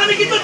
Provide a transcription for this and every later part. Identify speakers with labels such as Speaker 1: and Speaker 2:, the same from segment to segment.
Speaker 1: আমি কিন্তু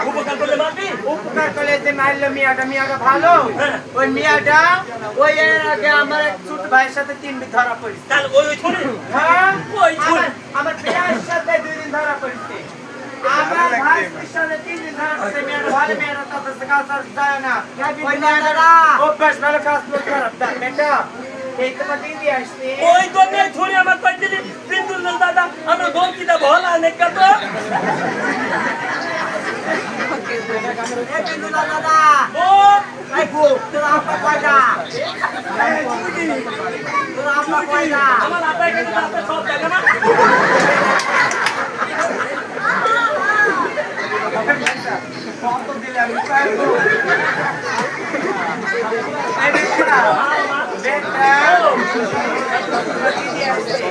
Speaker 1: উপকার করলে মারবি?
Speaker 2: উপকার করলে যে মারলো মিয়াটা ভালো। ওই মিয়াটা ওই এর আগে আমার এক ছোট ভাইয়ের সাথে 3 দিন ধরা পড়েছে।
Speaker 1: তাহলে ওই ছড়ে?
Speaker 2: হ্যাঁ,
Speaker 1: ওই ছড়ে
Speaker 2: আমার ভাইয়ের সাথে 2 দিন ধরা পড়েছে। আমার ভাইয়ের সাথে 3 দিন ধরা পড়েছে। মিয়াটা ভালো, মিয়াটা তাতে কাজ আর যায় না। ওই মিয়াটা অভ্যাস ভালো, কাজ করতে খারাপ। দেখ বেটা, এই তো দিদি আসছে।
Speaker 1: ওই তো মেয়ে ছড়ে আমার কই দিলি বিন্দুল দাদা আমরা দোকিটা ভলা অনেক কত
Speaker 2: দাদা
Speaker 1: ও
Speaker 2: আই গো তোর আপা কয়টা? তোর আপা কয়টা?
Speaker 1: আমার আপা এখানে আপা সব জায়গা না
Speaker 2: কত দিলে আমি পারবো? এই বেটা বেটা দিদি আসছে।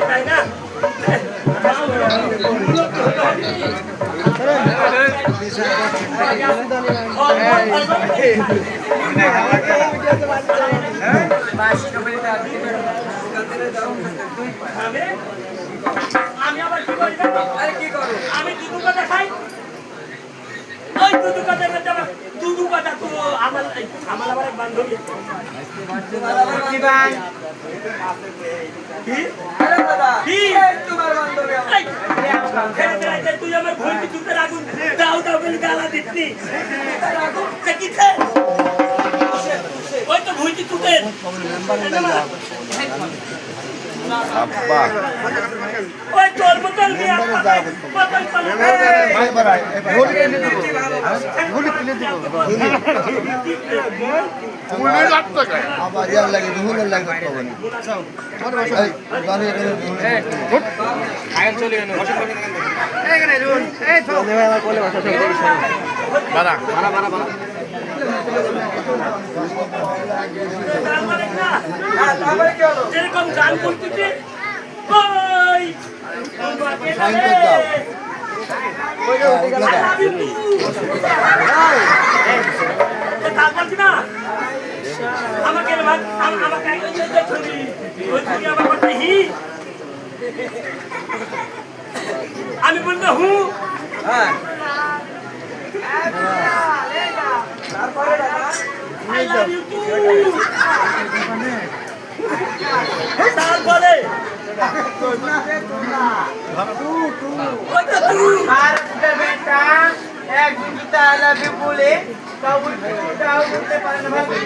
Speaker 2: তাই না আমি আবার কি করি? কি করো? আমি দুধু কথা খাই। ওই দুধু কথা দুধু কথা তো আমার আবার এক বান্ধবী তুই আমার ভুলটি চুপের আগুন দাও দাও বলে গালা দিচ্ছি ওই তো ভুলটি চুপের ওই তোর বোতল
Speaker 3: আবার ইয়ার লাগে দুহুলের লাগে
Speaker 1: যেরকম গান করতেছে আমাকে আমি বলবো হু তারপরে
Speaker 2: একজন যদি আই লাভ ইউ বলে তাও উঠতে পারে না ভাই